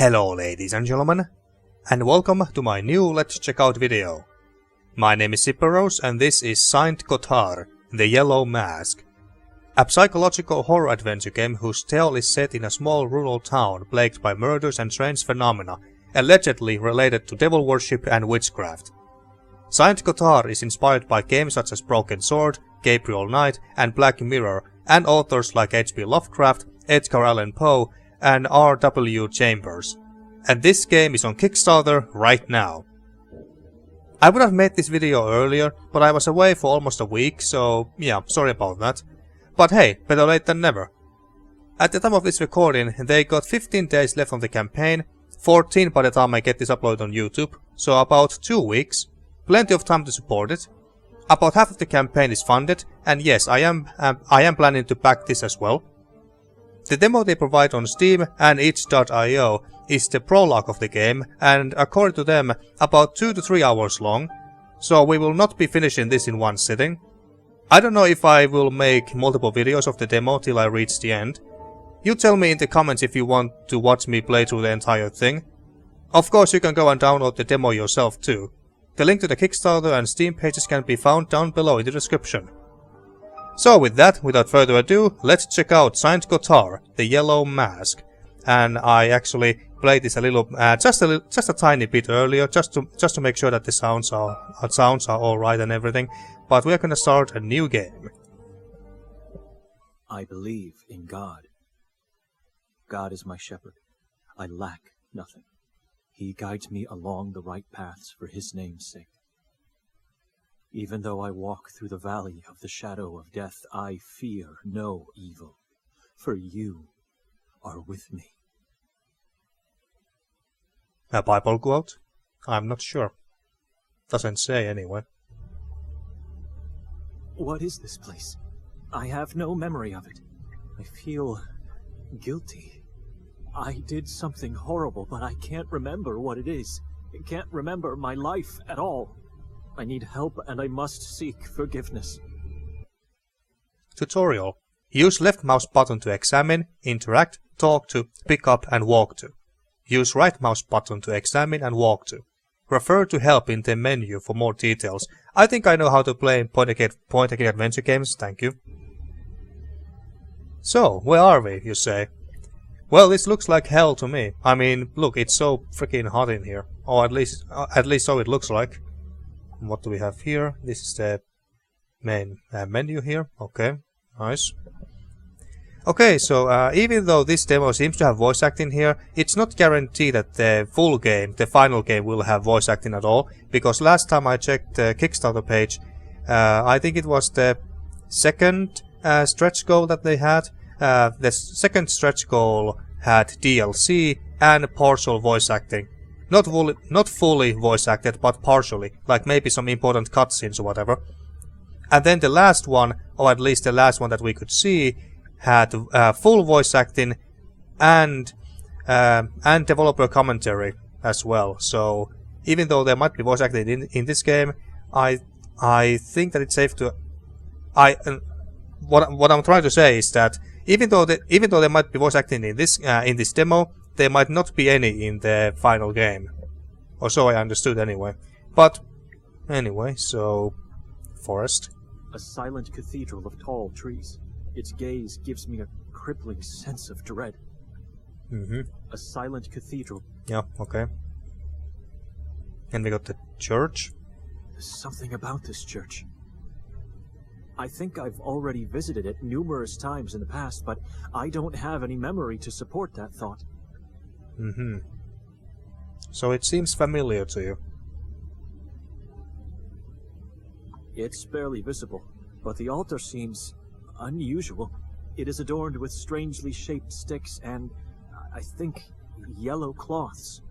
Hello ladies and gentlemen, and welcome to my new Let's Check Out video. My name is Siperos and this is Saint Kotar, the Yellow Mask. A psychological horror adventure game whose tale is set in a small rural town plagued by murders and strange phenomena, allegedly related to devil worship and witchcraft. Saint Kotar is inspired by games such as Broken Sword, Gabriel Knight and Black Mirror, and authors like H.P. Lovecraft, Edgar Allan Poe, and R.W. Chambers. And this game is on Kickstarter right now. I would have made this video earlier, but I was away for almost a week, so yeah, sorry about that. But hey, better late than never. At the time of this recording, they got 15 days left on the campaign, 14 by the time I get this uploaded on YouTube, so about 2 weeks. Plenty of time to support it. About half of the campaign is funded, and yes, I am planning to back this as well. The demo they provide on Steam and itch.io is the prologue of the game, and according to them, about 2 to 3 hours long, so we will not be finishing this in one sitting. I don't know if I will make multiple videos of the demo till I reach the end. You tell me in the comments if you want to watch me play through the entire thing. Of course you can go and download the demo yourself too. The link to the Kickstarter and Steam pages can be found down below in the description. So with that, without further ado, let's check out Saint Kotar, the Yellow Mask. And I actually played this a little, just a tiny bit earlier, just to make sure that the sounds are all right and everything. But we're gonna start a new game. I believe in God. God is my shepherd. I lack nothing. He guides me along the right paths for his name's sake. Even though I walk through the valley of the shadow of death, I fear no evil, for you are with me. A Bible quote? I'm not sure. Doesn't say anyway. What is this place? I have no memory of it. I feel guilty. I did something horrible, but I can't remember what it is. I can't remember my life at all. I need help and I must seek forgiveness. Tutorial. Use left mouse button to examine, interact, talk to, pick up and walk to. Use right mouse button to examine and walk to. Refer to help in the menu for more details. I think I know how to play point-and-click adventure games, thank you. So, where are we, you say? Well, this looks like hell to me. I mean, look, it's so freaking hot in here. Or at least so it looks like. What do we have here? This is the main menu here. Okay, nice. Okay, so even though this demo seems to have voice acting here, it's not guaranteed that the full game, the final game, will have voice acting at all. Because last time I checked the Kickstarter page, I think it was the second stretch goal that they had. The second stretch goal had DLC and partial voice acting. Not fully voice acted, but partially, like maybe some important cutscenes or whatever. And then the last one, or at least the last one that we could see, had full voice acting and developer commentary as well. So even though there might be voice acting in this game, I think that it's safe to. What I'm trying to say is that even though there might be voice acting in this demo, there might not be any in the final game. Or so I understood anyway. But anyway, so forest. A silent cathedral of tall trees. Its gaze gives me a crippling sense of dread. A silent cathedral. Yeah, okay. And we got the church. There's something about this church. I think I've already visited it numerous times in the past, but I don't have any memory to support that thought. So it seems familiar to you. It's barely visible, but the altar seems unusual. It is adorned with strangely shaped sticks and, I think, yellow cloths.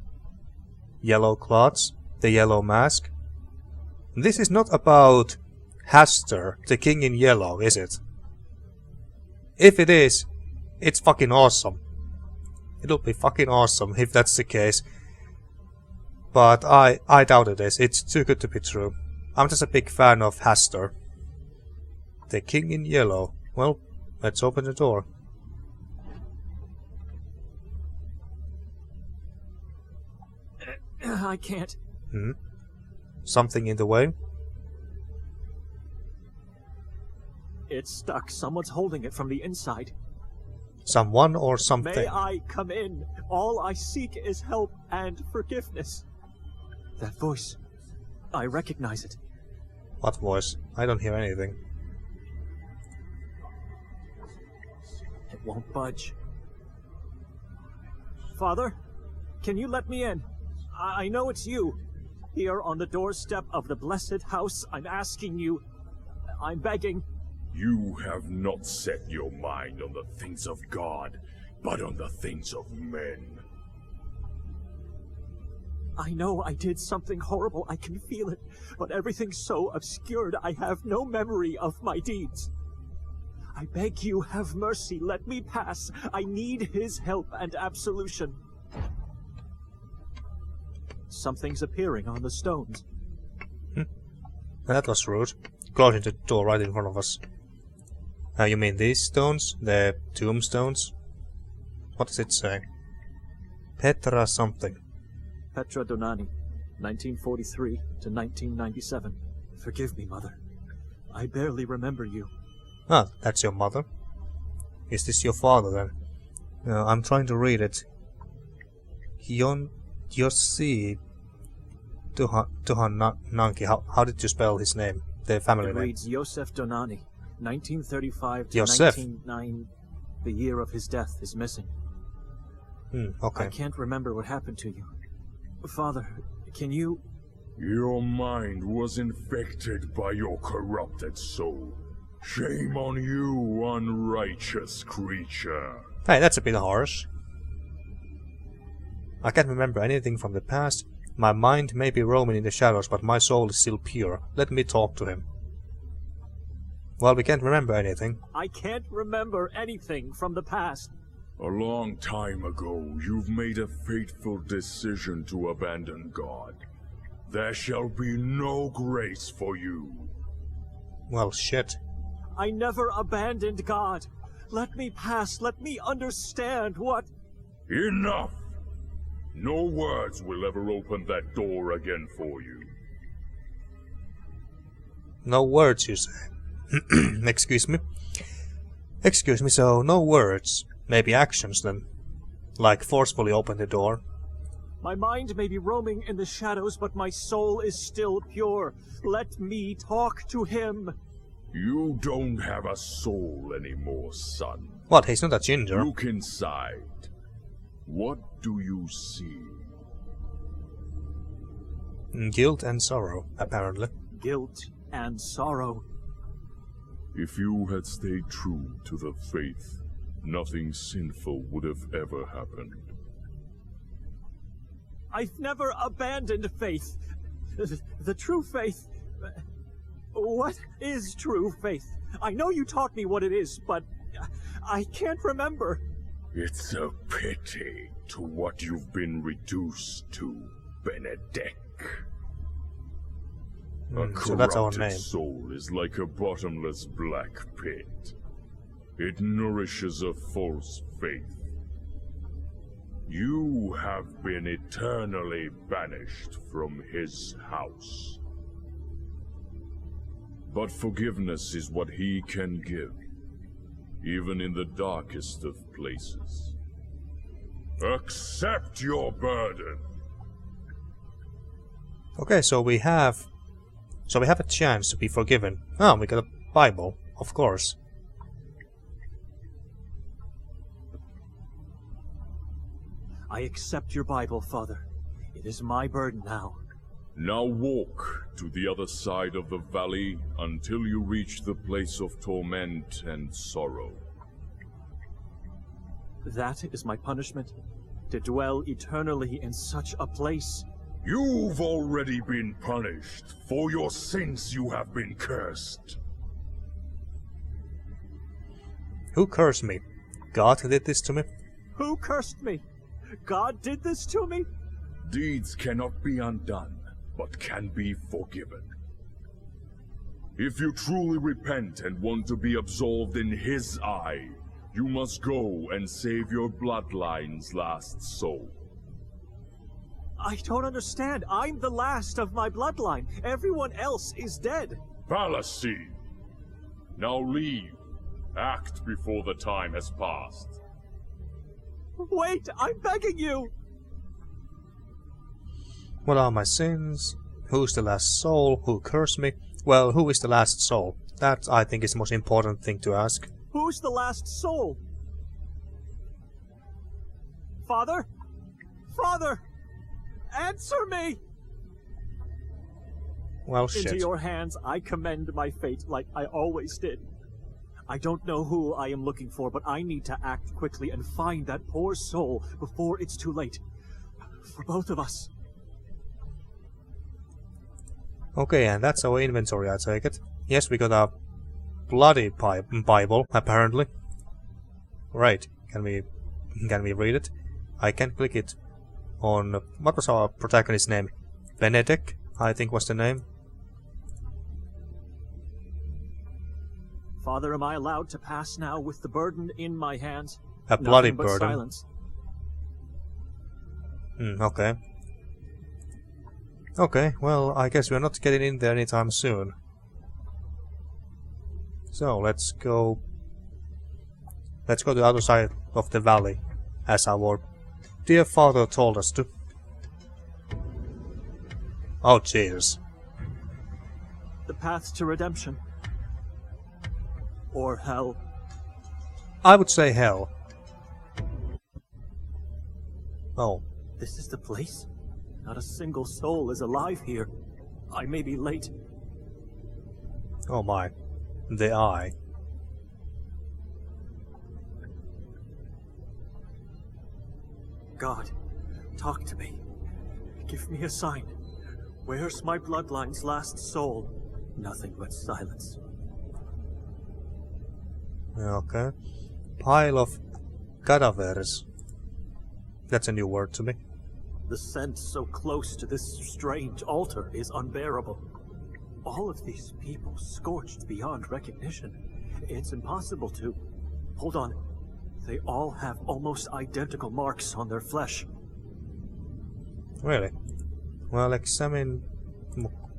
Yellow cloths? The Yellow Mask? This is not about Hastur, the King in Yellow, is it? If it is, it's fucking awesome. It'll be fucking awesome if that's the case. But I doubt it is. It's too good to be true. I'm just a big fan of Hastur. The King in Yellow. Well, let's open the door. I can't. Something in the way? It's stuck. Someone's holding it from the inside. Someone or something? May I come in? All I seek is help and forgiveness. That voice. I recognize it. What voice? I don't hear anything. It won't budge. Father, can you let me in? I know it's you. Here on the doorstep of the blessed house, I'm asking you. I'm begging. You have not set your mind on the things of God, but on the things of men. I know I did something horrible, I can feel it, but everything's so obscured I have no memory of my deeds. I beg you, have mercy, let me pass. I need his help and absolution. Something's appearing on the stones. That was rude. Closing the door right in front of us. You mean these stones? The tombstones? What does it say? Petra something. Petra Donani, 1943 to 1997. Forgive me, Mother. I barely remember you. Ah, that's your mother? Is this your father then? I'm trying to read it. Yossi Tuhananki. How did you spell his name? The family It name? reads Yosef Donani, 1935 to Yosef. 1909. The year of his death is missing. Okay. I can't remember what happened to you. Father, can you... Your mind was infected by your corrupted soul. Shame on you, unrighteous creature. Hey, that's a bit harsh. I can't remember anything from the past. My mind may be roaming in the shadows, but my soul is still pure. Let me talk to him. Well, we can't remember anything. I can't remember anything from the past. A long time ago, you've made a fateful decision to abandon God. There shall be no grace for you. Well, shit. I never abandoned God. Let me pass. Let me understand what... Enough! No words will ever open that door again for you. No words, you say? Excuse me? Excuse me, so no words. Maybe actions then. Like forcefully open the door. My mind may be roaming in the shadows, but my soul is still pure. Let me talk to him. You don't have a soul anymore, son. What, he's not a ginger? Look inside. What do you see? Guilt and sorrow, apparently. Guilt and sorrow. If you had stayed true to the faith, nothing sinful would have ever happened. I've never abandoned faith. The true faith... What is true faith? I know you taught me what it is, but I can't remember. It's a pity to what you've been reduced to, Benedek. A so that's our corrupted name. soul is like a bottomless black pit. It nourishes a false faith. You have been eternally banished from his house. But forgiveness is what he can give, even in the darkest of places. Accept your burden. Okay, so we have a chance to be forgiven. Oh, we got a Bible, of course. I accept your Bible, Father. It is my burden now. Now walk to the other side of the valley until you reach the place of torment and sorrow. That is my punishment? To dwell eternally in such a place? You've already been punished. For your sins you have been cursed. Who cursed me? God did this to me? Who cursed me? God did this to me? Deeds cannot be undone, but can be forgiven. If you truly repent and want to be absolved in his eye, you must go and save your bloodline's last soul. I don't understand. I'm the last of my bloodline. Everyone else is dead. Fallacy! Now leave. Act before the time has passed. Wait, I'm begging you! What are my sins? Who's the last soul? Who cursed me? Well, who is the last soul? That, I think, is the most important thing to ask. Who's the last soul? Father? Father! Answer me! Well, shit. Into your hands I commend my fate like I always did. I don't know who I am looking for, but I need to act quickly and find that poor soul before it's too late. For both of us. Okay, and that's our inventory, I take it. Yes, we got a bloody Bible, apparently. Right, can we read it? I can click it on... What was our protagonist's name? Benedek, I think was the name. Father, am I allowed to pass now with the burden in my hands? A bloody Nothing but burden. Silence. Okay. Okay, well, I guess we're not getting in there anytime soon. So, let's go to the other side of the valley, as our dear father told us to. Oh, Jesus. The path to redemption. Or hell. I would say hell. Oh. This is the place? Not a single soul is alive here. I may be late. Oh my. The eye. God, talk to me. Give me a sign. Where's my bloodline's last soul? Nothing but silence. Okay. Pile of cadavers. That's a new word to me. The scent so close to this strange altar is unbearable. All of these people scorched beyond recognition. It's impossible to... Hold on. They all have almost identical marks on their flesh. Really? Well, examine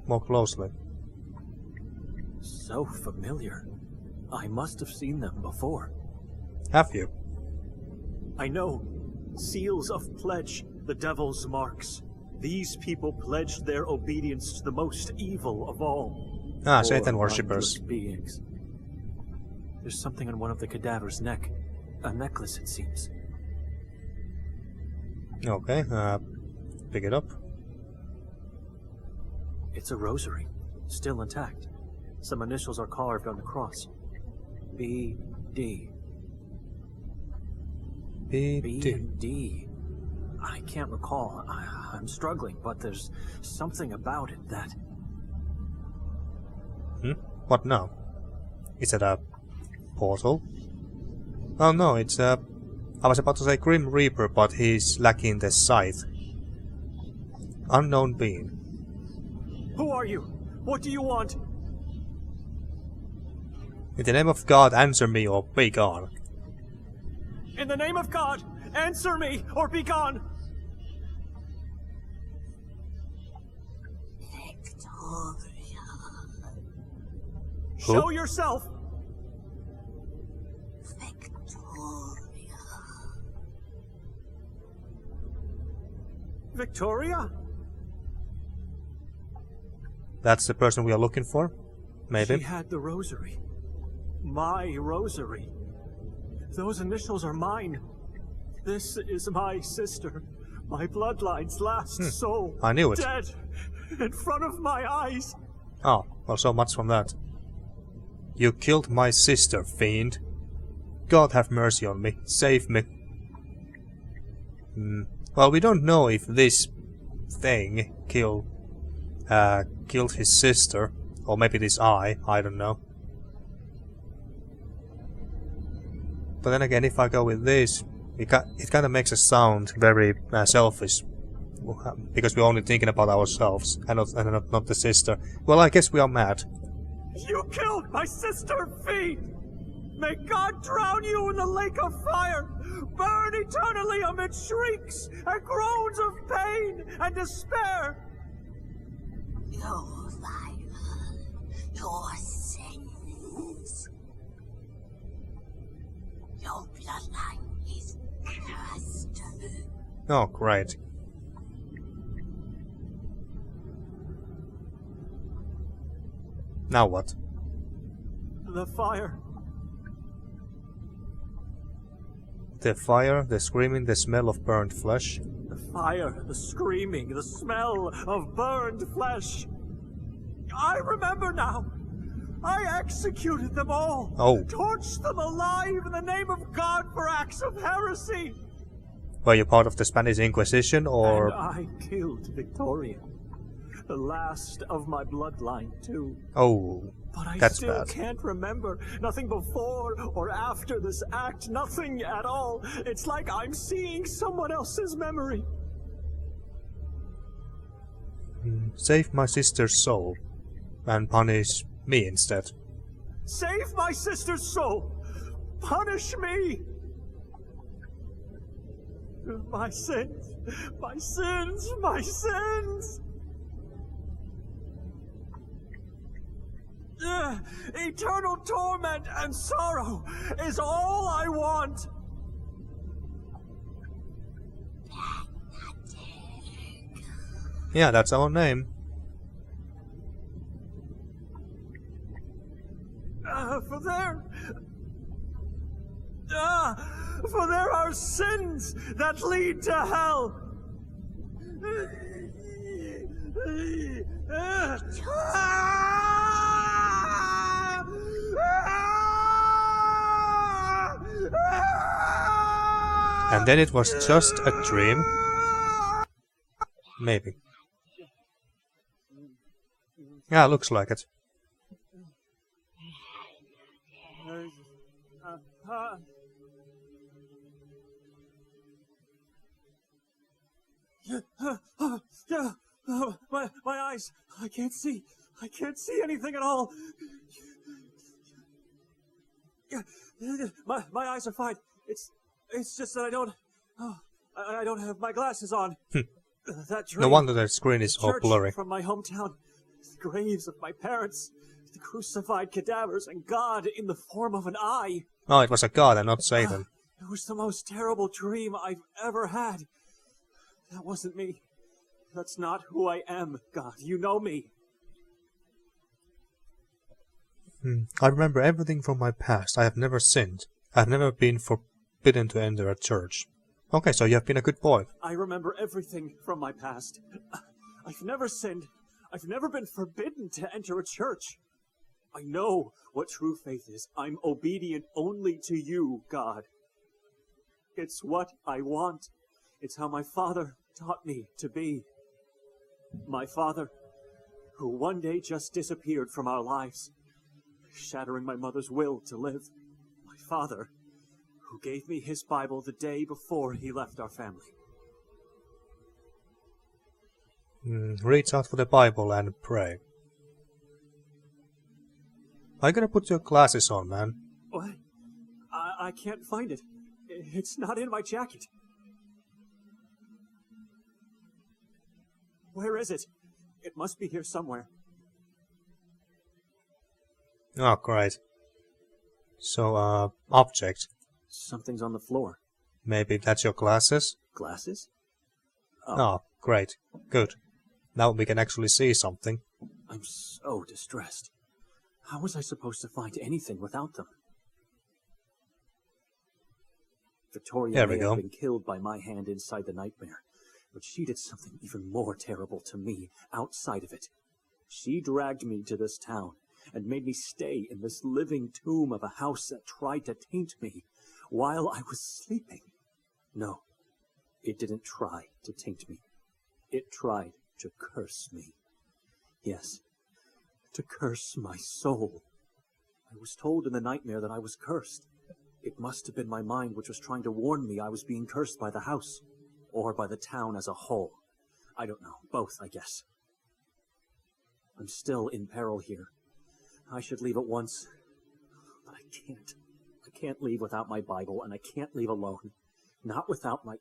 more closely. So familiar. I must have seen them before. Have you? I know. Seals of pledge, the devil's marks. These people pledged their obedience to the most evil of all. Ah, Satan worshippers. Beings. There's something on one of the cadaver's neck. A necklace, it seems. Okay, pick it up. It's a rosary, still intact. Some initials are carved on the cross. B.D. B.D. I can't recall. I'm struggling, but there's something about it that... What now? Is it a portal? Oh no, it's a... I was about to say Grim Reaper, but he's lacking the scythe. Unknown being. Who are you? What do you want? In the name of God, answer me or be gone. In the name of God, answer me or be gone! Victoria. Show yourself! Victoria. Victoria? That's the person we are looking for? Maybe? She had the rosary. My rosary. Those initials are mine. This is my sister. My bloodline's last soul. I knew it. Dead. In front of my eyes. Oh, well, so much from that. You killed my sister, fiend. God have mercy on me. Save me. Well, we don't know if this thing killed his sister, or maybe this eye, I don't know. But then again, if I go with this, it kind of makes us sound very selfish, because we're only thinking about ourselves and not the sister. Well, I guess we are mad. You killed my sister, fiend! May God drown you in the lake of fire! Burn eternally amid shrieks and groans of pain and despair! Your fire, your sins. Your bloodline is cursed. Oh, great. Now what? The fire. The fire, the screaming, the smell of burnt flesh. The fire, the screaming, the smell of burned flesh. I remember now. I executed them all. Oh. Torched them alive in the name of God for acts of heresy. Were you part of the Spanish Inquisition, or... And I killed Victoria. The last of my bloodline, too. Oh, But I that's still bad. can't remember. Nothing before or after this act. Nothing at all. It's like I'm seeing someone else's memory. Save my sister's soul, and punish me instead. Save my sister's soul. Punish me. My sins. My sins. My sins. Eternal torment and sorrow is all I want. Yeah, that's our name. For there are sins that lead to hell. And then it was just a dream? Maybe. Yeah, looks like it. My eyes. I can't see. I can't see anything at all. My eyes are fine. It's just that I don't have my glasses on. That dream, No wonder the screen is all church blurry. from my hometown, the graves of my parents, the crucified cadavers, and God in the form of an eye. Oh, it was a god and not Satan. It was the most terrible dream I've ever had. That wasn't me. That's not who I am, God. You know me. I remember everything from my past. I have never sinned. I have never been forbidden to enter a church. Okay, so you have been a good boy. I remember everything from my past. I've never sinned. I've never been forbidden to enter a church. I know what true faith is. I'm obedient only to you, God. It's what I want. It's how my father taught me to be. My father, who one day just disappeared from our lives, shattering my mother's will to live. My father, who gave me his Bible the day before he left our family. Reach out for the Bible and pray. Are you gonna put your glasses on, man? What? I can't find it. It's not in my jacket. Where is it? It must be here somewhere. Oh, great. So, object. Something's on the floor. Maybe that's your glasses? Glasses? Oh, great. Good. Now we can actually see something. I'm so distressed. How was I supposed to find anything without them? Victoria There we may go. have been killed by my hand inside the nightmare, but she did something even more terrible to me outside of it. She dragged me to this town and made me stay in this living tomb of a house that tried to taint me while I was sleeping. No, it didn't try to taint me. It tried to curse me. Yes, to curse my soul. I was told in the nightmare that I was cursed. It must have been my mind which was trying to warn me I was being cursed by the house, or by the town as a whole. I don't know. Both, I guess. I'm still in peril here. I should leave at once, but I can't. can't leave without my Bible, and I can't leave alone. Not without my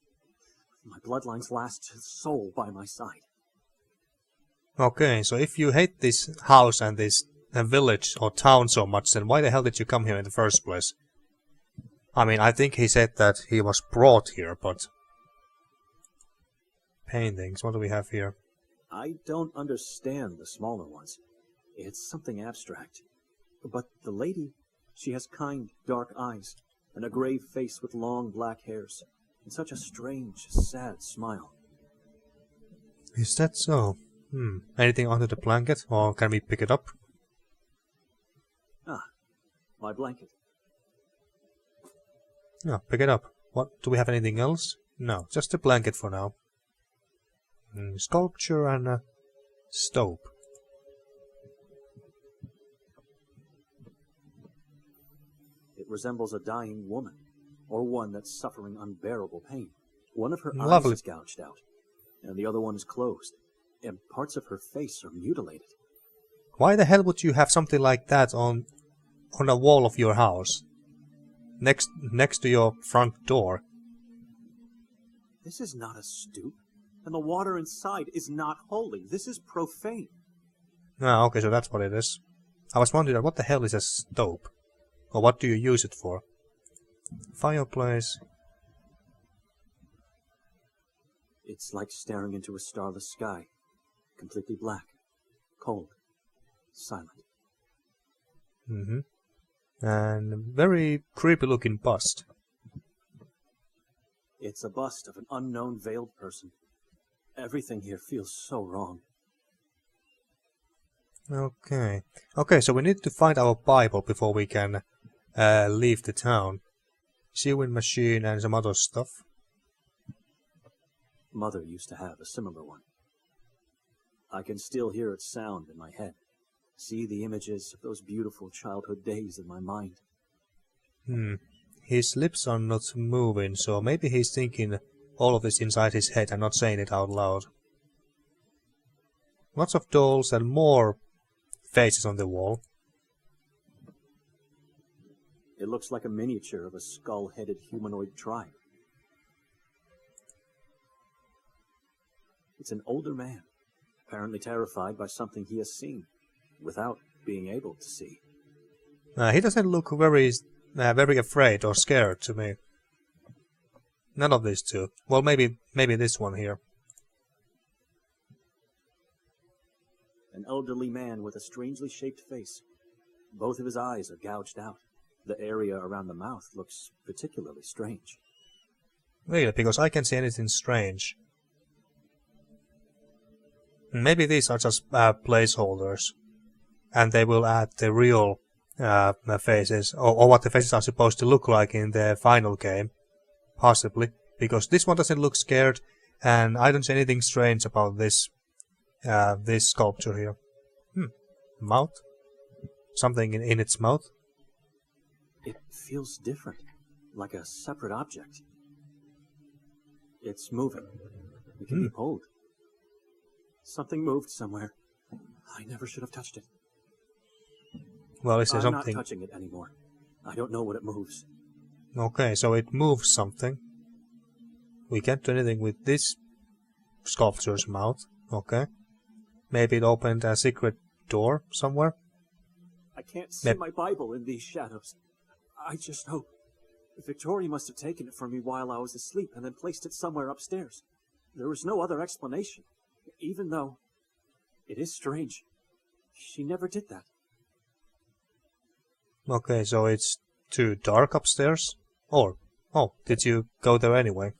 bloodline's last soul by my side. Okay, so if you hate this house and this village or town so much, then why the hell did you come here in the first place? I mean, I think he said that he was brought here, but... Paintings, what do we have here? I don't understand the smaller ones. It's something abstract. But the lady, she has kind, dark eyes, and a grave face with long black hairs, and such a strange, sad smile. Is that so? Anything under the blanket, or can we pick it up? Ah, my blanket. No, pick it up. What? Do we have anything else? No, just a blanket for now. Sculpture and a stove. It resembles a dying woman, or one that's suffering unbearable pain. One of her Lovely. eyes is gouged out, and the other one is closed, and parts of her face are mutilated. Why the hell would you have something like that on a wall of your house? Next to your front door? This is not a stoop, and the water inside is not holy. This is profane. Ah, okay, so that's what it is. I was wondering, what the hell is a stove? Or what do you use it for? Fireplace. It's like staring into a starless sky, completely black, cold, silent. And very creepy looking bust. It's a bust of an unknown veiled person. Everything here feels so wrong. Okay. Okay, so we need to find our Bible before we can leave the town. Sewing machine and some other stuff. Mother used to have a similar one. I can still hear its sound in my head. See the images of those beautiful childhood days in my mind. His lips are not moving, so maybe he's thinking all of this inside his head and not saying it out loud. Lots of dolls and more faces on the wall. It looks like a miniature of a skull-headed humanoid tribe. It's an older man, apparently terrified by something he has seen, without being able to see. He doesn't look very afraid or scared to me. None of these two. Well, maybe this one here. An elderly man with a strangely shaped face. Both of his eyes are gouged out. The area around the mouth looks particularly strange. Really, because I can't see anything strange. Maybe these are just placeholders. And they will add the real faces, or what the faces are supposed to look like in the final game. Possibly. Because this one doesn't look scared, and I don't see anything strange about this this sculpture here. Mouth? Something in its mouth? It feels different, like a separate object. It's moving. It can be pulled. Something moved somewhere. I never should have touched it. Well, is there I'm something? not touching it anymore. I don't know what it moves. Okay, so it moves something. We can't do anything with this sculpture's mouth. Okay. Maybe it opened a secret door somewhere? I can't see my Bible in these shadows. I just hope. Victoria must have taken it from me while I was asleep and then placed it somewhere upstairs. There was no other explanation. Even though it is strange. She never did that. Okay, so it's too dark upstairs? Or, oh, did you go there anyway?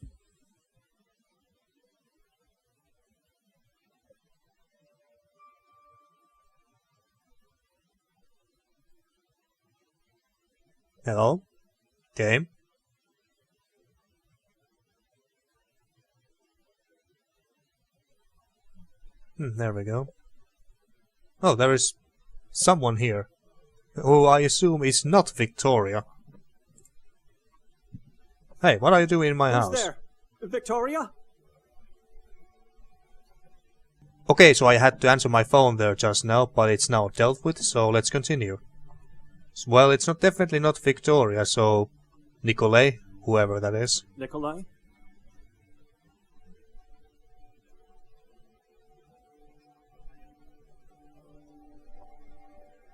Hello? Game? There we go. Oh, there is someone here, who I assume is not Victoria. Hey, what are you doing in my house? Who's there? Victoria? Okay, so I had to answer my phone there just now, but it's now dealt with, so let's continue. Well, it's not definitely not Victoria, so Nikolai, whoever that is. Nikolai?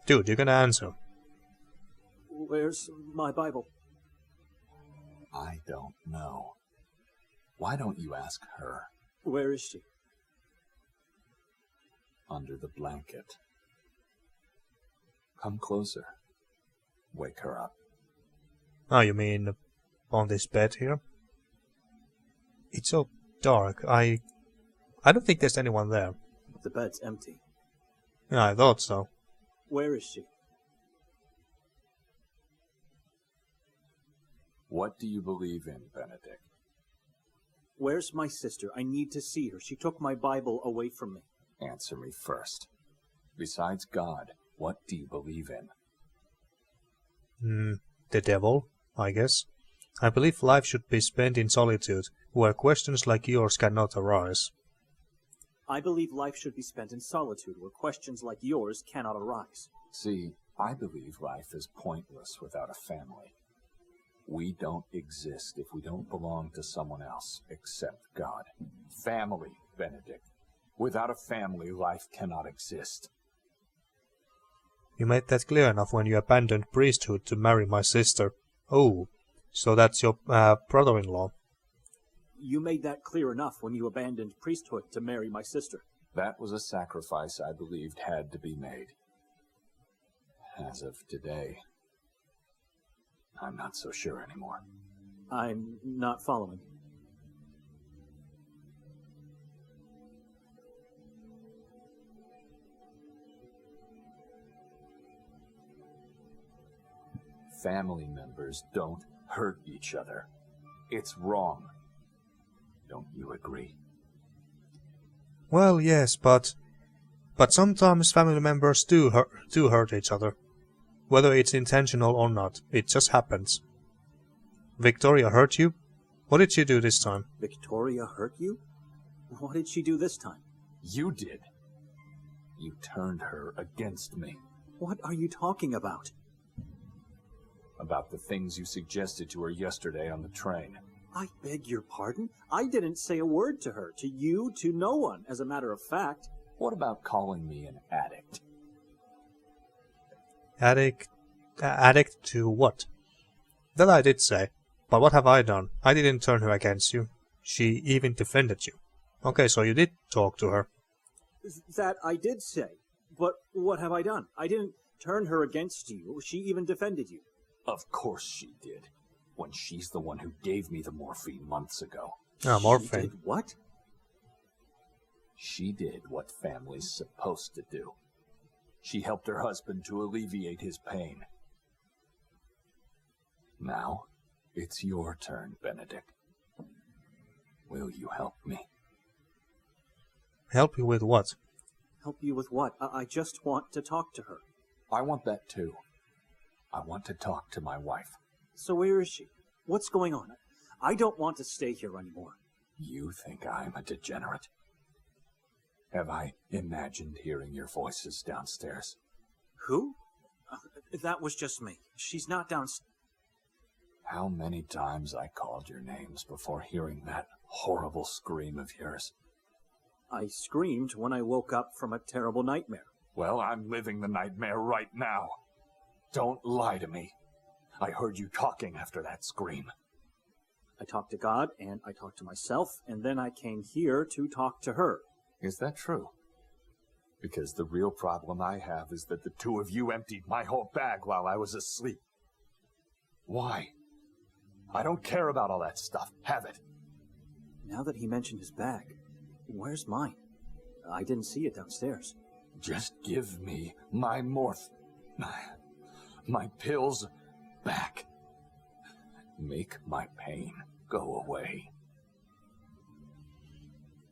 Dude, you're gonna answer. Where's my Bible? I don't know. Why don't you ask her? Where is she? Under the blanket. Come closer. Wake her up. Oh, you mean on this bed here? It's so dark. I don't think there's anyone there. The bed's empty. Yeah, I thought so. Where is she? What do you believe in, Benedict? Where's my sister? I need to see her. She took my Bible away from me. Answer me first. Besides God, what do you believe in? The devil, I guess. I believe life should be spent in solitude, where questions like yours cannot arise. I believe life should be spent in solitude, where questions like yours cannot arise. See, I believe life is pointless without a family. We don't exist if we don't belong to someone else except God. Family, Benedict. Without a family, life cannot exist. You made that clear enough when you abandoned priesthood to marry my sister. Oh, so that's your brother-in-law. You made that clear enough when you abandoned priesthood to marry my sister. That was a sacrifice I believed had to be made. As of today, I'm not so sure anymore. I'm not following. Family members don't hurt each other. It's wrong. Don't you agree? Well, yes, but sometimes family members do hurt each other. Whether it's intentional or not, it just happens. Victoria hurt you? What did she do this time? Victoria hurt you? What did she do this time? You did. You turned her against me. What are you talking about? About the things you suggested to her yesterday on the train. I beg your pardon? I didn't say a word to her, to you, to no one, as a matter of fact. What about calling me an addict? Addict to what? That I did say. But what have I done? I didn't turn her against you. She even defended you. Okay, so you did talk to her. That I did say. But what have I done? I didn't turn her against you. She even defended you. Of course she did. When she's the one who gave me the morphine months ago. Ah, morphine. She did what? She did what family's supposed to do. She helped her husband to alleviate his pain. Now, it's your turn, Benedict. Will you help me? Help you with what? Help you with what? I just want to talk to her. I want that too. I want to talk to my wife. So where is she? What's going on? I don't want to stay here anymore. You think I'm a degenerate? Have I imagined hearing your voices downstairs? Who? That was just me. She's not downstairs. How many times I called your names before hearing that horrible scream of yours? I screamed when I woke up from a terrible nightmare. Well, I'm living the nightmare right now. Don't lie to me. I heard you talking after that scream. I talked to God, and I talked to myself, and then I came here to talk to her. Is that true? Because the real problem I have is that the two of you emptied my whole bag while I was asleep. Why? I don't care about all that stuff. Have it. Now that he mentioned his bag, where's mine? I didn't see it downstairs. Just give me my my pills back. Make my pain go away.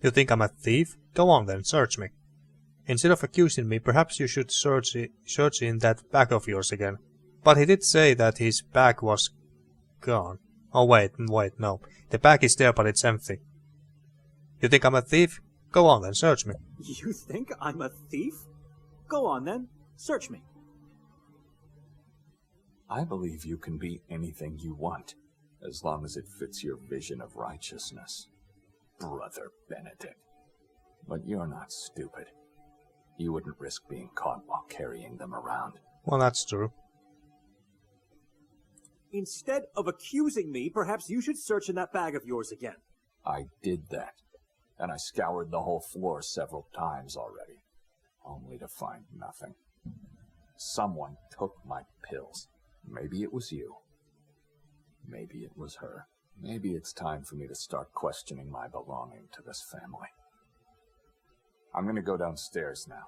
You think I'm a thief? Go on then, search me. Instead of accusing me, perhaps you should search in that bag of yours again. But he did say that his bag was gone. Oh wait, no. The bag is there, but it's empty. You think I'm a thief? Go on then, search me. You think I'm a thief? Go on then, search me. I believe you can be anything you want, as long as it fits your vision of righteousness, Brother Benedict. But you're not stupid. You wouldn't risk being caught while carrying them around. Well, that's true. Instead of accusing me, perhaps you should search in that bag of yours again. I did that, and I scoured the whole floor several times already, only to find nothing. Someone took my pills. Maybe it was you. Maybe it was her. Maybe it's time for me to start questioning my belonging to this family. I'm gonna go downstairs now.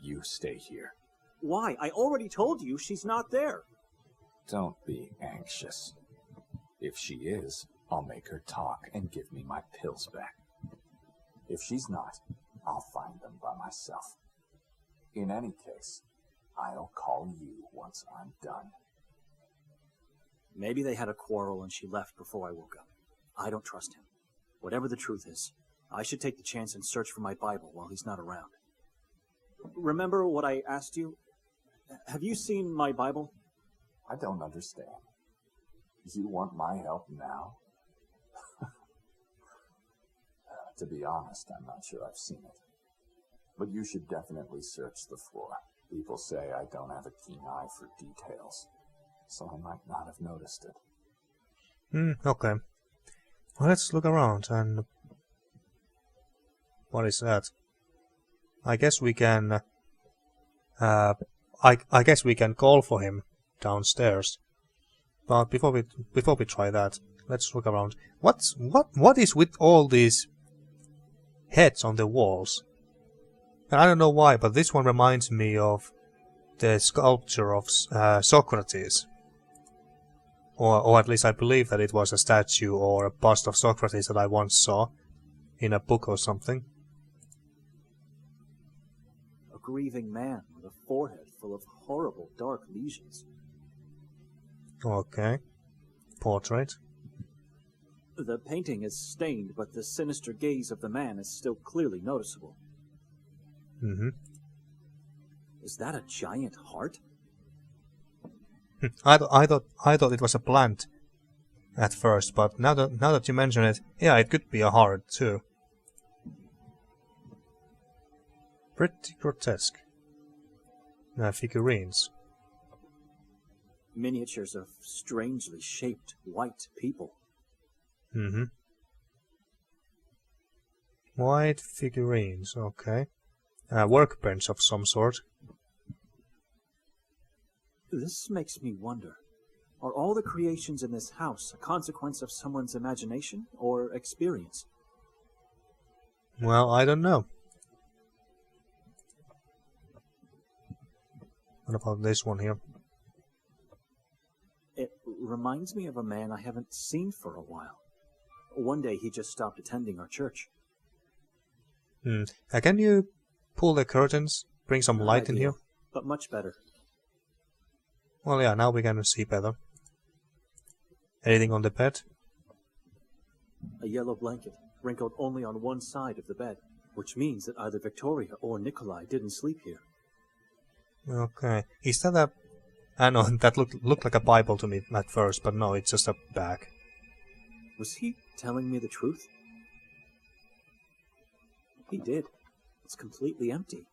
You stay here. Why? I already told you she's not there. Don't be anxious. If she is, I'll make her talk and give me my pills back. If she's not, I'll find them by myself. In any case, I'll call you once I'm done. Maybe they had a quarrel and she left before I woke up. I don't trust him. Whatever the truth is, I should take the chance and search for my Bible while he's not around. Remember what I asked you? Have you seen my Bible? I don't understand. You want my help now? To be honest, I'm not sure I've seen it. But you should definitely search the floor. People say I don't have a keen eye for details, so I might not have noticed it. Okay. Well, let's look around and... What is that? I guess we can... I guess we can call for him downstairs. But before we try that, let's look around. What is with all these heads on the walls? And I don't know why, but this one reminds me of the sculpture of Socrates. Or at least I believe that it was a statue or a bust of Socrates that I once saw in a book or something. A grieving man with a forehead full of horrible dark lesions. Okay. Portrait. The painting is stained, but the sinister gaze of the man is still clearly noticeable. Mm-hmm. Is that a giant heart? I thought it was a plant at first, but now that you mention it, yeah, it could be a heart too. Pretty grotesque. Figurines. Miniatures of strangely shaped white people. Mm-hmm. White figurines, okay. A workbench of some sort. This makes me wonder, are all the creations in this house a consequence of someone's imagination or experience? Well, I don't know. What about this one here? It reminds me of a man I haven't seen for a while. One day he just stopped attending our church. Can you pull the curtains? Bring some light in here? But much better. Well, yeah, now we can see better. Anything on the bed? A yellow blanket, wrinkled only on one side of the bed, which means that either Victoria or Nikolai didn't sleep here. Okay. Is that a... I know, that looked like a Bible to me at first, but no, it's just a bag. Was he telling me the truth? He did. It's completely empty.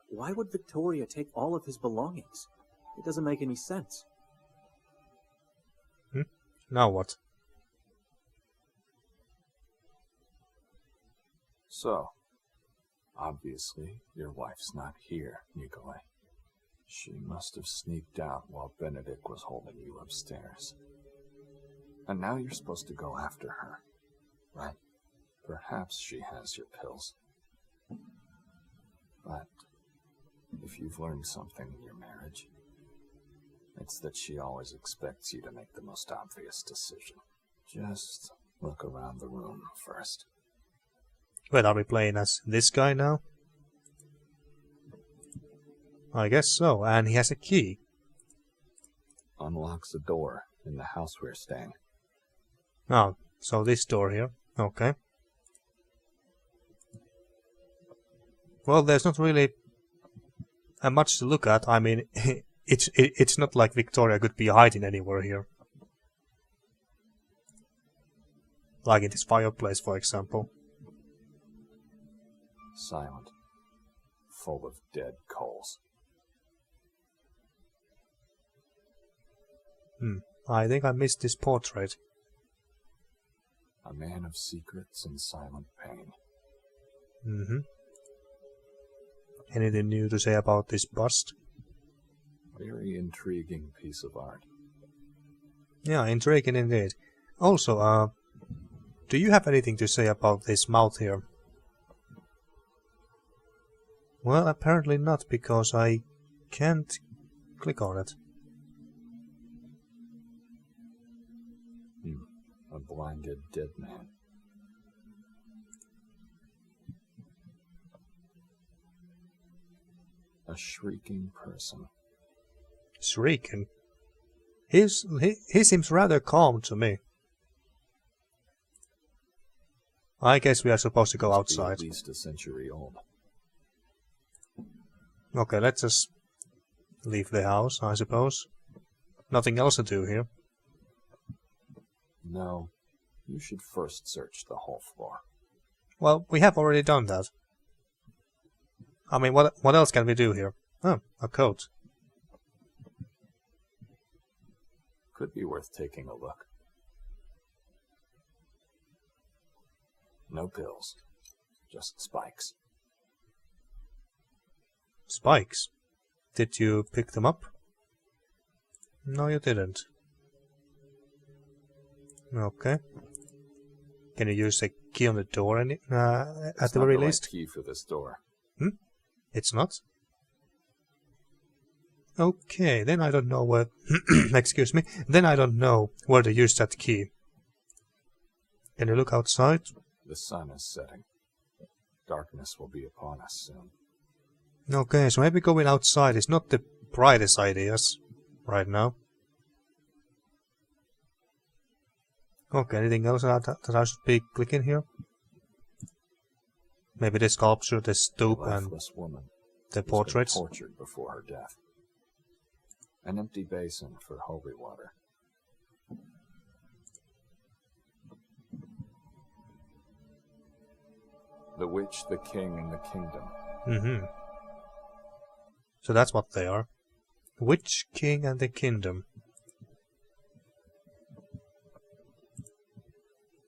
Why would Victoria take all of his belongings? It doesn't make any sense. Now what? So, obviously, your wife's not here, Nikolai. She must have sneaked out while Benedict was holding you upstairs. And now you're supposed to go after her, right? Perhaps she has your pills. But if you've learned something in your marriage, it's that she always expects you to make the most obvious decision. Just look around the room first. Wait, are we playing as this guy now? I guess so, and he has a key. Unlocks a door in the house we're staying. Oh, so this door here. Okay. Well, there's not really much to look at. I mean, it's not like Victoria could be hiding anywhere here. Like in this fireplace, for example. Silent. Full of dead coals. I think I missed this portrait. A man of secrets and silent pain. Anything new to say about this bust? Very intriguing piece of art. Yeah, intriguing indeed. Also, do you have anything to say about this mouth here? Well, apparently not, because I can't click on it. A blinded dead man. A shrieking person. Shrieking? He seems rather calm to me. I guess we are supposed to go outside. At least a century old. Okay, let's just leave the house, I suppose. Nothing else to do here. No, you should first search the whole floor. Well, we have already done that. I mean, what else can we do here? Oh, a coat. Could be worth taking a look. No pills, just spikes. Spikes? Did you pick them up? No, you didn't. Okay. Can you use a key on the door at the very least? Key for this door. It's not? Okay, then I don't know where... Excuse me. Then I don't know where to use that key. Can you look outside? The sun is setting. Darkness will be upon us soon. Okay, so maybe going outside is not the brightest ideas right now. Okay, anything else that I should be clicking here? Maybe the sculpture, the stoop, and woman the portraits? Tortured before her death. An empty basin for holy water. The witch, the king, and the kingdom. So that's what they are. Witch, king, and the kingdom.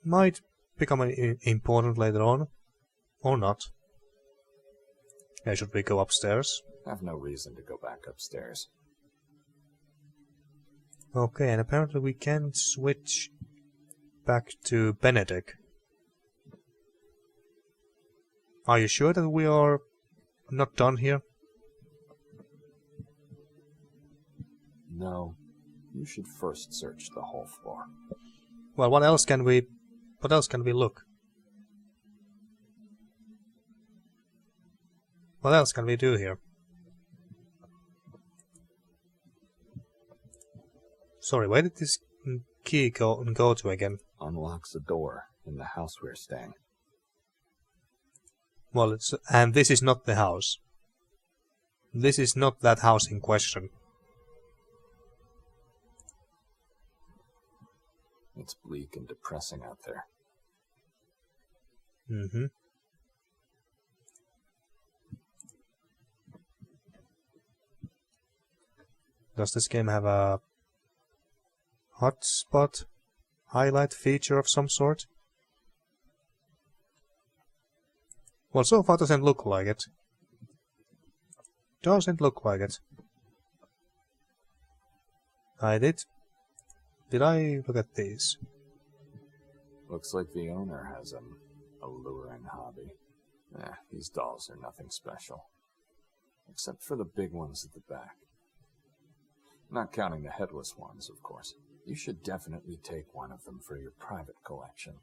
Might become important later on, or not. Yeah, should we go upstairs? Have no reason to go back upstairs. Okay, and apparently we can switch back to Benedict. Are you sure that we are not done here? No, you should first search the whole floor. Well, what else can we look? What else can we do here? Sorry, where did this key go to again? Unlocks a door in the house we're staying. Well, and this is not the house. This is not that house in question. It's bleak and depressing out there. Does this game have a hotspot highlight feature of some sort? Well, so far doesn't look like it. Doesn't look like it. I did. Did I look at these? Looks like the owner has an alluring hobby. These dolls are nothing special. Except for the big ones at the back. Not counting the headless ones, of course. You should definitely take one of them for your private collection.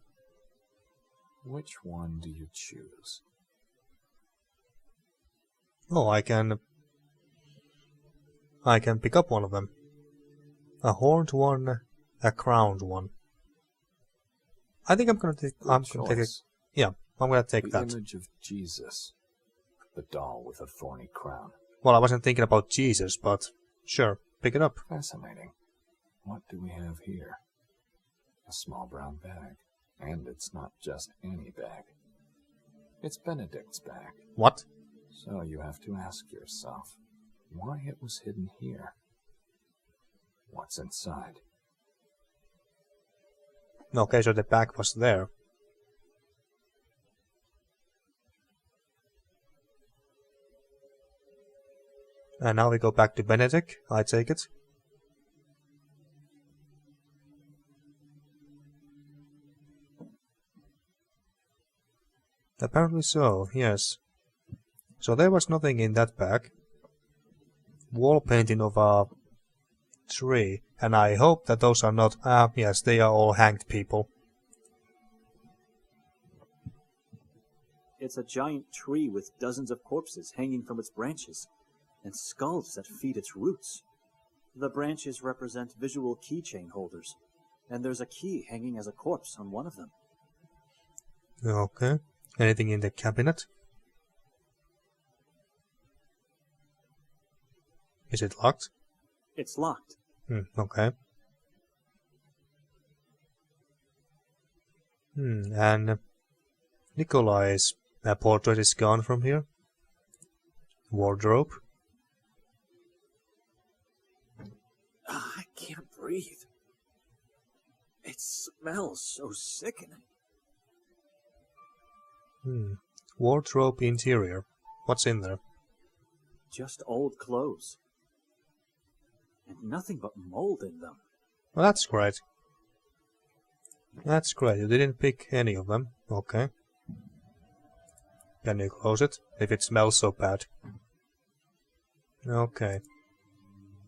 Which one do you choose? Oh, I can pick up one of them. A horned one, a crowned one. I think I'm gonna take yeah, I'm gonna take that. The image of Jesus. The doll with a thorny crown. Well, I wasn't thinking about Jesus, but Sure, pick it up. Fascinating. What do we have here? A small brown bag. And it's not just any bag. It's Benedict's bag. What? So you have to ask yourself why it was hidden here. What's inside? Okay, so the bag was there. And now we go back to Benedict, I take it. Apparently so, yes. So there was nothing in that bag. Wall painting of a tree, and I hope that those are not... yes, they are all hanged people. It's a giant tree with dozens of corpses hanging from its branches, and skulls that feed its roots. The branches represent visual keychain holders, and there's a key hanging as a corpse on one of them. Okay. Anything in the cabinet? Is it locked? It's locked. Okay. And Nikolai's portrait is gone from here. Wardrobe. I can't breathe. It smells so sickening. Wardrobe interior. What's in there? Just old clothes. And nothing but mold in them. Well, that's great. That's great. You didn't pick any of them. Okay. Can you close it? If it smells so bad. Okay.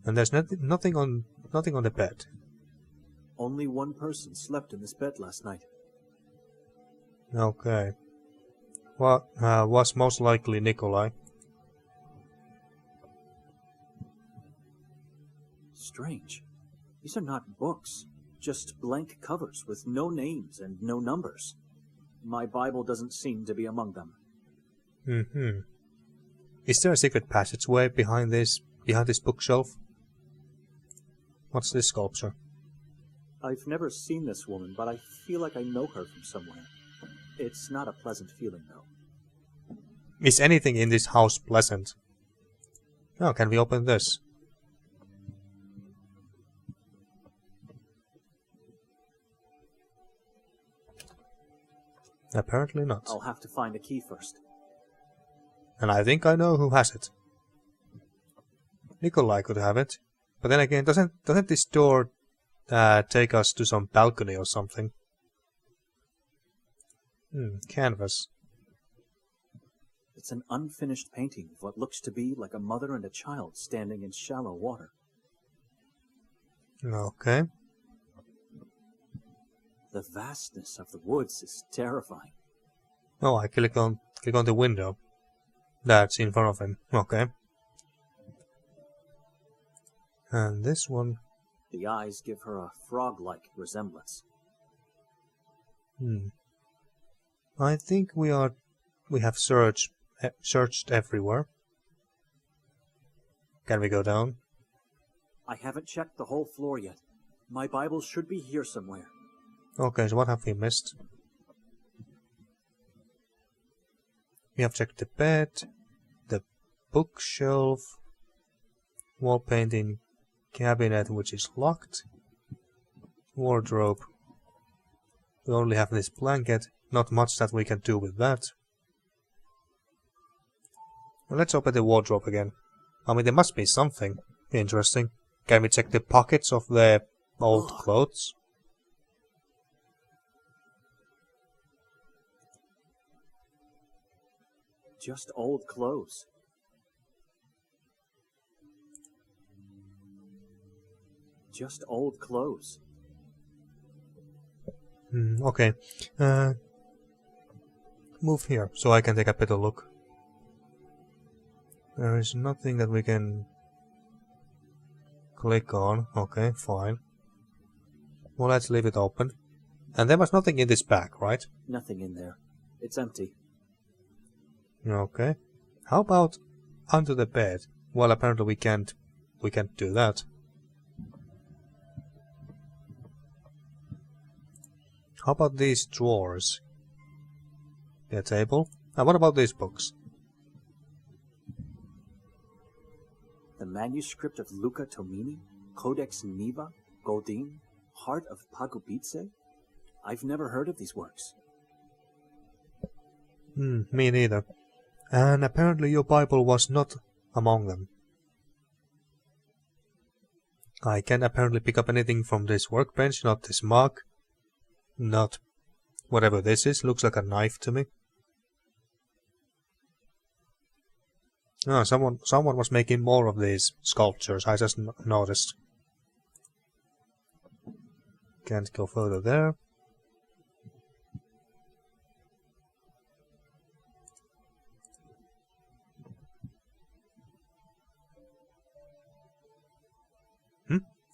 And there's nothing on the bed. Only one person slept in this bed last night. Okay. What was most likely Nikolai? Strange. These are not books, just blank covers with no names and no numbers. My Bible doesn't seem to be among them. Is there a secret passageway behind this bookshelf? What's this sculpture? I've never seen this woman, but I feel like I know her from somewhere. It's not a pleasant feeling, though. Is anything in this house pleasant? Oh, can we open this? Apparently not. I'll have to find a key first. And I think I know who has it. Nikolai could have it. But then again, doesn't this door take us to some balcony or something? Canvas. It's an unfinished painting of what looks to be like a mother and a child standing in shallow water. Okay. The vastness of the woods is terrifying. Oh, I click on the window. That's in front of him. Okay. And this one. The eyes give her a frog-like resemblance. I think we have searched everywhere. Can we go down? I haven't checked the whole floor yet. My Bible should be here somewhere. Okay, so what have we missed? We have checked the bed, the bookshelf, wall painting cabinet which is locked, wardrobe. We only have this blanket, not much that we can do with that. Well, let's open the wardrobe again. I mean, there must be something interesting. Can we check the pockets of the old clothes? Just old clothes. Just old clothes. Okay. Move here, so I can take a better look. There is nothing that we can click on. Okay, fine. Well, let's leave it open. And there was nothing in this bag, right? Nothing in there. It's empty. Okay. How about under the bed? Well, apparently we can't we can't do that. How about these drawers? A table? And what about these books? The Manuscript of Luca Tomini, Codex Niva, Godin, Heart of Pagubitse? I've never heard of these works. Me neither. And apparently your Bible was not among them. I can't apparently pick up anything from this workbench, not this mug, not whatever this is. Looks like a knife to me. Oh, someone was making more of these sculptures, I just noticed. Can't go further there.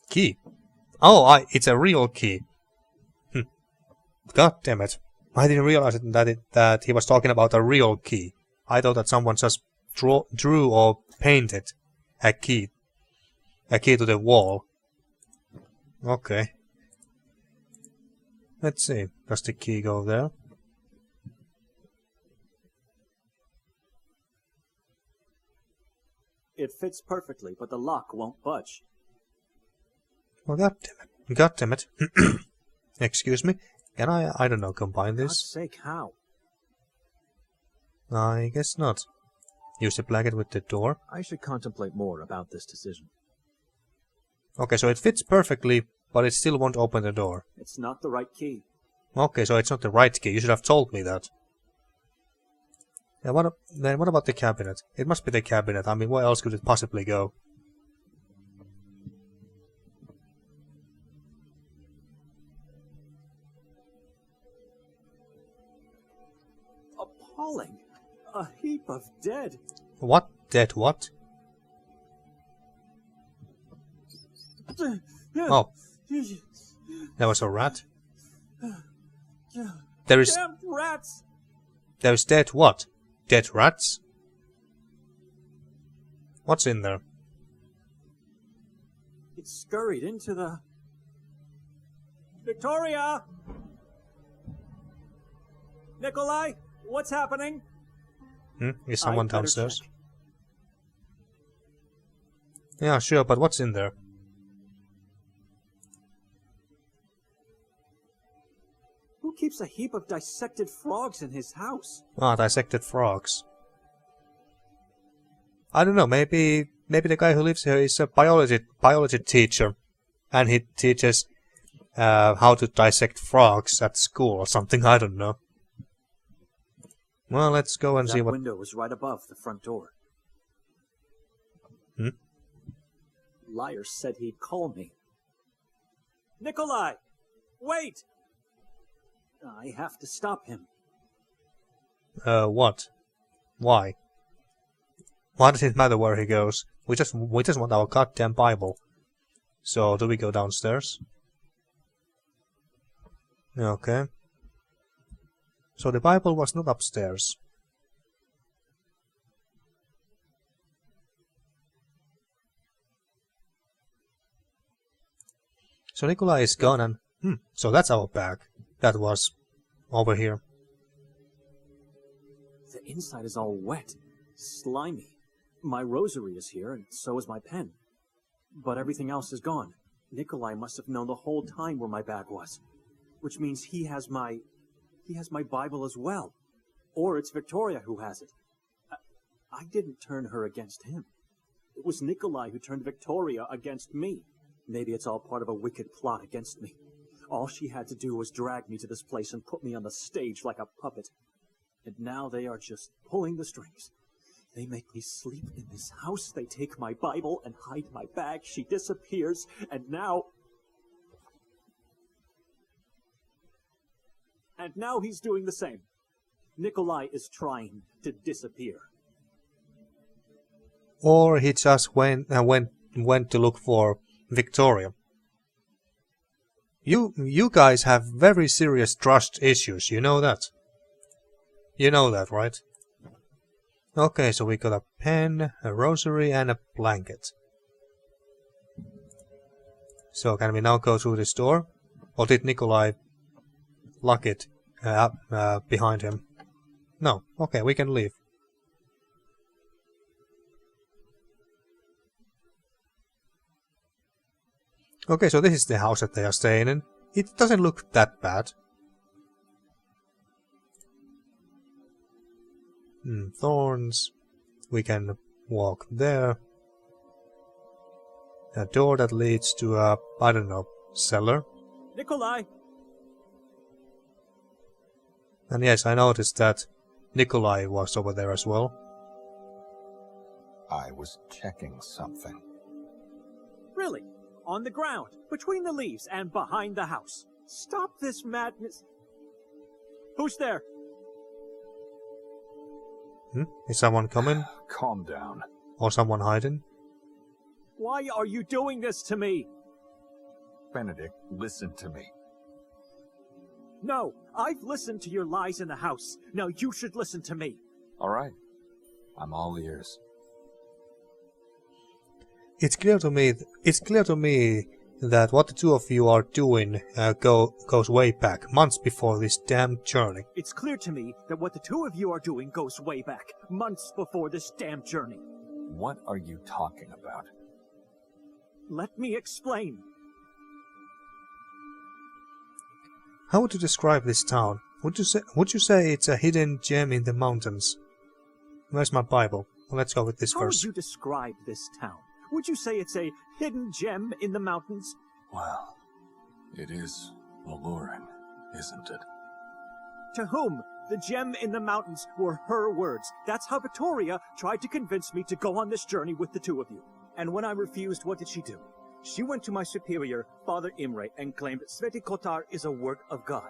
Key. Oh, it's a real key. God damn it. I didn't realize that he was talking about a real key. I thought that someone just drew or painted a key to the wall. Okay. Let's see. Does the key go there? It fits perfectly, but the lock won't budge. Well, God damn it. Excuse me. Can I don't know, combine For this? God's sake, how? I guess not. Use the blanket with the door. I should contemplate more about this decision. Okay, so it fits perfectly, but it still won't open the door. It's not the right key. Okay, so it's not the right key. You should have told me that. Yeah, then what about the cabinet? It must be the cabinet. I mean, where else could it possibly go? Appalling! A heap of dead! What? Dead what? Oh. There was a rat? There is... Damn rats! There's dead what? Dead rats? What's in there? It scurried into the... Victoria! Nikolai, what's happening? Is someone I'd better downstairs? check. Yeah, sure, but what's in there? Who keeps a heap of dissected frogs in his house? Ah, dissected frogs. I don't know, maybe the guy who lives here is a biology teacher, and he teaches how to dissect frogs at school or something, I don't know. Well, let's go and see That what... window was right above the front door. Liar said he'd call me. Nikolai! Wait! I have to stop him. What? Why? Why does it matter where he goes? We just want our goddamn Bible. So, do we go downstairs? Okay. So the Bible was not upstairs. So Nikolai is gone and... so that's our bag. That was over here. The inside is all wet, slimy. My rosary is here, and so is my pen. But everything else is gone. Nikolai must have known the whole time where my bag was. Which means he has my Bible as well. Or it's Victoria who has it. I didn't turn her against him. It was Nikolai who turned Victoria against me. Maybe it's all part of a wicked plot against me. All she had to do was drag me to this place and put me on the stage like a puppet. And now they are just pulling the strings. They make me sleep in this house. They take my Bible and hide my bag. She disappears. And now he's doing the same. Nikolai is trying to disappear. Or he just went to look for Victoria. You guys have very serious trust issues, you know that? You know that, right? Okay, so we got a pen, a rosary, and a blanket. So can we now go through this door? Or did Nikolai lock it behind him? No. Okay, we can leave. Okay, so this is the house that they are staying in. It doesn't look that bad. Thorns. We can walk there. A door that leads to a, I don't know, cellar. Nikolai! And yes, I noticed that Nikolai was over there as well. I was checking something. Really? On the ground, between the leaves, and behind the house. Stop this madness. Who's there? Is someone coming? Calm down. Or someone hiding? Why are you doing this to me? Benedict, listen to me. No, I've listened to your lies in the house. Now you should listen to me. All right. I'm all ears. It's clear to me that what the two of you are doing goes way back, months before this damn journey. It's clear to me that what the two of you are doing goes way back, months before this damn journey. What are you talking about? Let me explain. How would you describe this town? Would you say it's a hidden gem in the mountains? Where's my Bible? Well, let's go with this How first. would you describe this town? Would you say it's a hidden gem in the mountains? Well, it is alluring, isn't it? To whom? The gem in the mountains were her words. That's how Victoria tried to convince me to go on this journey with the two of you. And when I refused, what did she do? She went to my superior, Father Imre, and claimed Saint Kotar is a work of God.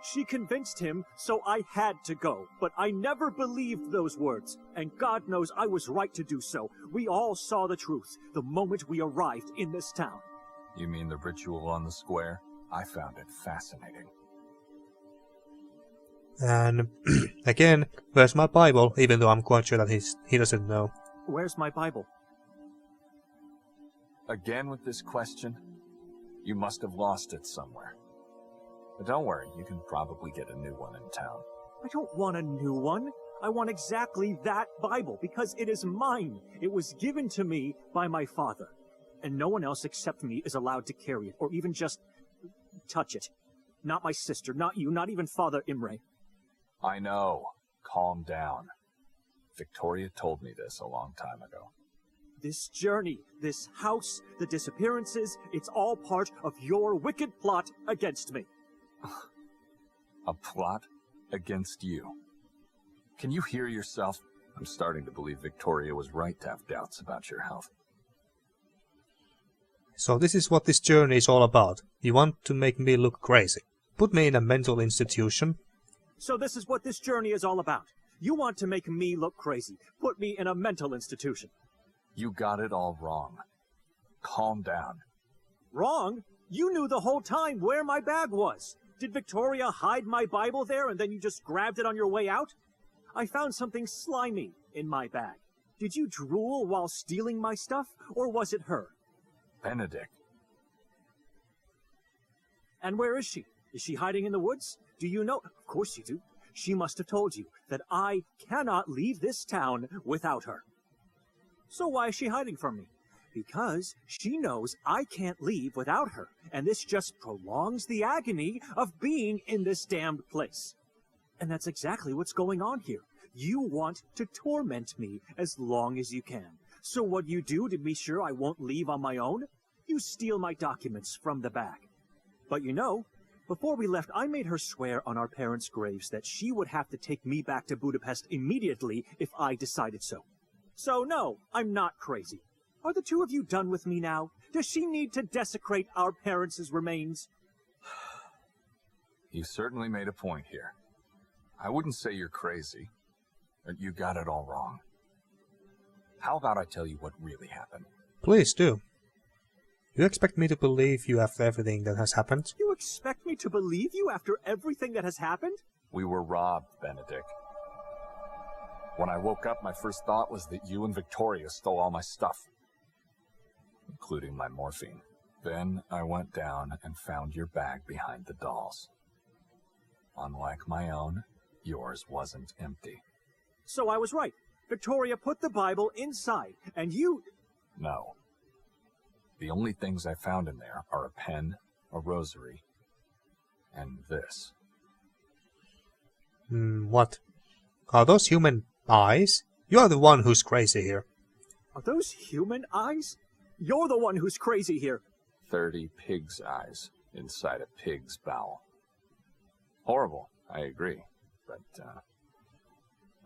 She convinced him, so I had to go. But I never believed those words. And God knows I was right to do so. We all saw the truth the moment we arrived in this town. You mean the ritual on the square? I found it fascinating. And again, where's my Bible? Even though I'm quite sure that he doesn't know. Where's my Bible? Again with this question? You must have lost it somewhere. But don't worry, you can probably get a new one in town. I don't want a new one. I want exactly that Bible, because it is mine. It was given to me by my father. And no one else except me is allowed to carry it, or even just touch it. Not my sister, not you, not even Father Imre. I know. Calm down. Victoria told me this a long time ago. This journey, this house, the disappearances, it's all part of your wicked plot against me. A plot against you? Can you hear yourself? I'm starting to believe Victoria was right to have doubts about your health. So this is what this journey is all about. You want to make me look crazy. Put me in a mental institution. So this is what this journey is all about. You want to make me look crazy. Put me in a mental institution. You got it all wrong. Calm down. Wrong? You knew the whole time where my bag was. Did Victoria hide my Bible there and then you just grabbed it on your way out? I found something slimy in my bag. Did you drool while stealing my stuff, or was it her? Benedict. And where is she? Is she hiding in the woods? Do you know? Of course you do. She must have told you that I cannot leave this town without her. So why is she hiding from me? Because she knows I can't leave without her, and this just prolongs the agony of being in this damned place. And that's exactly what's going on here. You want to torment me as long as you can. So what you do to be sure I won't leave on my own? You steal my documents from the bag. But you know, before we left, I made her swear on our parents' graves that she would have to take me back to Budapest immediately if I decided so. So no, I'm not crazy. Are the two of you done with me now? Does she need to desecrate our parents' remains? You certainly made a point here. I wouldn't say you're crazy, but you got it all wrong. How about I tell you what really happened? Please do. You expect me to believe you after everything that has happened? You expect me to believe you after everything that has happened? We were robbed, Benedict. When I woke up, my first thought was that you and Victoria stole all my stuff, including my morphine. Then I went down and found your bag behind the dolls. Unlike my own, yours wasn't empty. So I was right. Victoria put the Bible inside, and you... No. The only things I found in there are a pen, a rosary, and this. What? Are those human eyes? You're the one who's crazy here. Are those human eyes? You're the one who's crazy here. 30 pig's eyes inside a pig's bowel. Horrible, I agree, but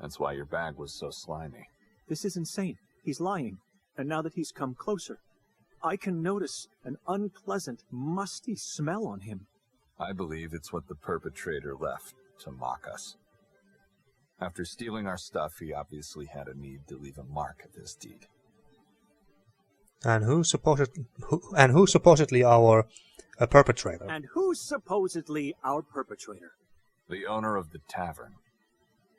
that's why your bag was so slimy. This is insane. He's lying. And now that he's come closer, I can notice an unpleasant, musty smell on him. I believe it's what the perpetrator left to mock us. After stealing our stuff, he obviously had a need to leave a mark of his deed. And who's supposedly our perpetrator? And who's supposedly our perpetrator? The owner of the tavern.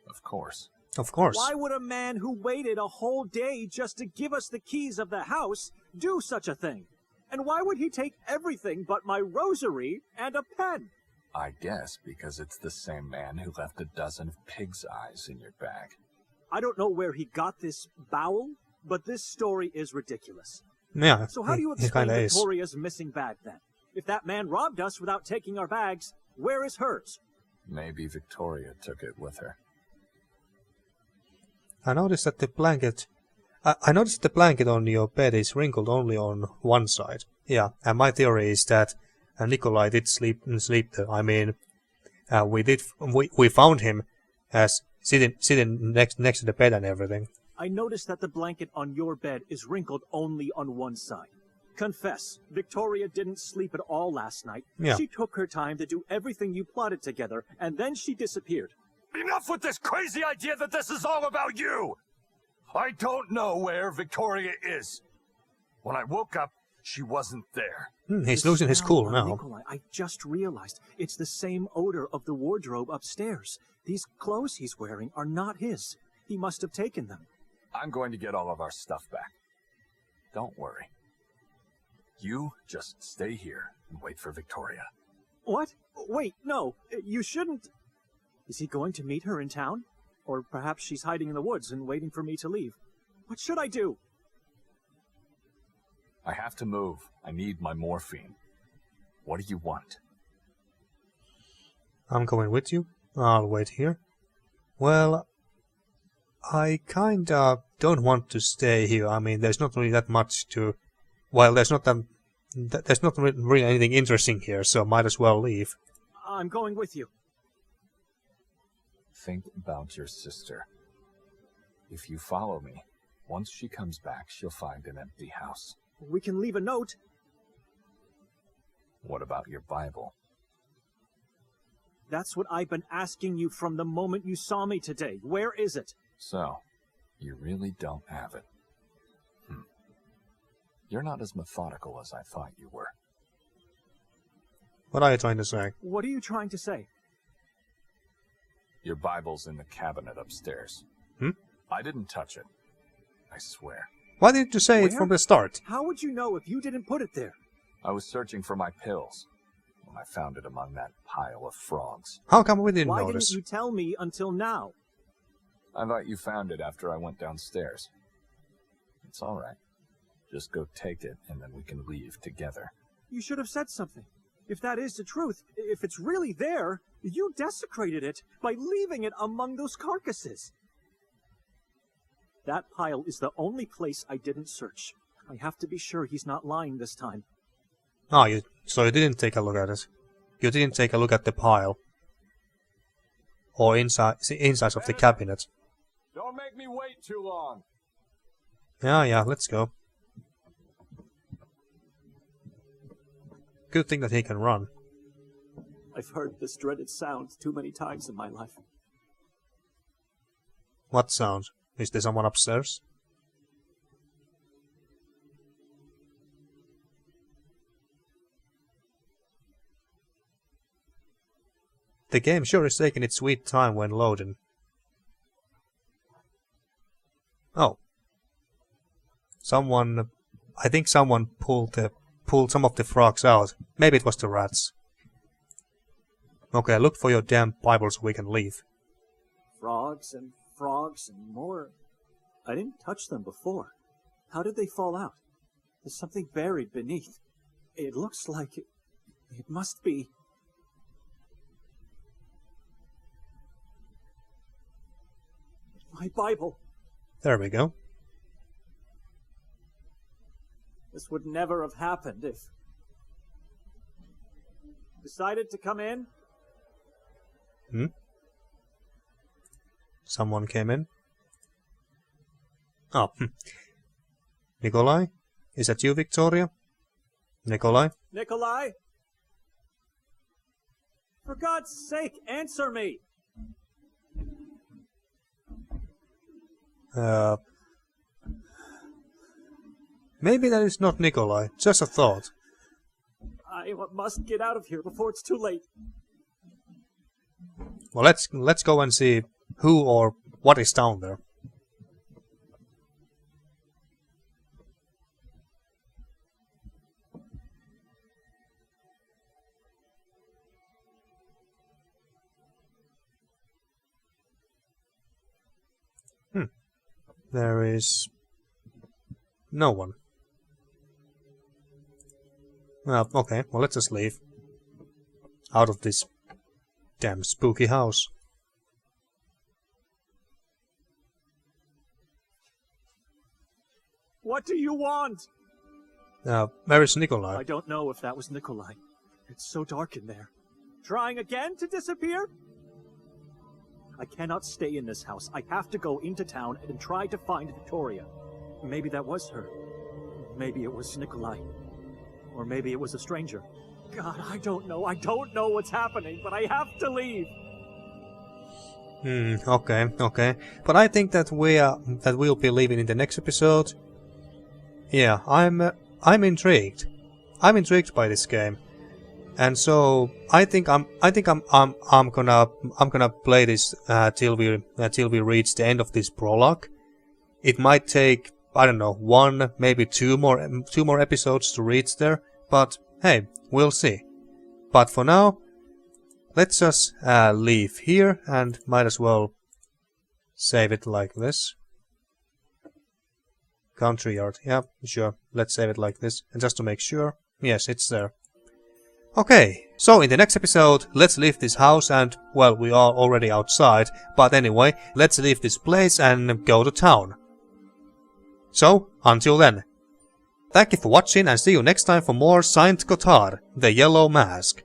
Of course. Of course. Why would a man who waited a whole day just to give us the keys of the house do such a thing? And why would he take everything but my rosary and a pen? I guess because it's the same man who left a dozen of pig's eyes in your bag. I don't know where he got this bowel, but this story is ridiculous. Yeah, So how do you it explain kinda is. Victoria's missing bag then? If that man robbed us without taking our bags, where is hers? Maybe Victoria took it with her. I noticed that the blanket... I noticed the blanket on your bed is wrinkled only on one side. Yeah, and my theory is that Nikolai did sleep there. I mean, we found him as sitting next to the bed and everything. I noticed that the blanket on your bed is wrinkled only on one side. Confess, Victoria didn't sleep at all last night. Yeah. She took her time to do everything you plotted together, and then she disappeared. Enough with this crazy idea that this is all about you! I don't know where Victoria is. When I woke up, she wasn't there. He's The losing his smell cool on now. Nikolai, I just realized it's the same odor of the wardrobe upstairs. These clothes he's wearing are not his. He must have taken them. I'm going to get all of our stuff back. Don't worry. You just stay here and wait for Victoria. What? Wait, no, you shouldn't. Is he going to meet her in town? Or perhaps she's hiding in the woods and waiting for me to leave. What should I do? I have to move. I need my morphine. What do you want? I'm going with you. I'll wait here. Well, I kinda don't want to stay here. I mean, there's not really that much to... Well, there's not really anything interesting here, so might as well leave. I'm going with you. Think about your sister. If you follow me, once she comes back, she'll find an empty house. We can leave a note. What about your Bible? That's what I've been asking you from the moment you saw me today. Where is it? So, you really don't have it. You're not as methodical as I thought you were. What are you trying to say? What are you trying to say? Your Bible's in the cabinet upstairs. I didn't touch it. I swear. Why didn't you say it Where? from the start? How would you know if you didn't put it there? I was searching for my pills when I found it among that pile of frogs. How come we didn't Why notice? didn't you tell me until now? I thought you found it after I went downstairs. It's all right. Just go take it, and then we can leave together. You should have said something. If that is the truth, if it's really there, you desecrated it by leaving it among those carcasses. That pile is the only place I didn't search. I have to be sure he's not lying this time. Ah, so you didn't take a look at it. You didn't take a look at the pile. Or insides of the cabinet. Don't make me wait too long. Yeah, let's go. Good thing that he can run. I've heard this dreaded sound too many times in my life. What sound? Is there someone upstairs? The game sure is taking its sweet time when loading. Oh. I think someone pulled the pulled some of the frogs out. Maybe it was the rats. Okay, look for your damn Bible so we can leave. Frogs and more. I didn't touch them before. How did they fall out? There's something buried beneath. It looks like it must be... my Bible. There we go. This would never have happened if... decided to come in? Hmm? Someone came in. Oh, Nikolai? Is that you, Victoria? Nikolai? Nikolai? For God's sake, answer me! Maybe that is not Nikolai. Just a thought. I must get out of here before it's too late. Well, let's go and see who or what is down there. There is no one. Well, okay, well let's just leave. Out of this damn spooky house. What do you want? Where is Nikolai? I don't know if that was Nikolai. It's so dark in there. Trying again to disappear? I cannot stay in this house. I have to go into town and try to find Victoria. Maybe that was her. Maybe it was Nikolai. Or maybe it was a stranger. God, I don't know. I don't know what's happening, but I have to leave. Okay. But I think that we'll be leaving in the next episode. Yeah, I'm intrigued. I'm intrigued by this game. And so I think I'm gonna play this till we reach the end of this prologue. It might take, I don't know, 1 maybe 2 more episodes to reach there, but hey, we'll see. But for now, let's just leave here and might as well save it like this. Country yard, yeah, sure. Let's save it like this, and just to make sure, yes, it's there. Okay, so in the next episode, let's leave this house and, well, we are already outside, but anyway, let's leave this place and go to town. So, until then. Thank you for watching and see you next time for more Saint Kotar, the Yellow Mask.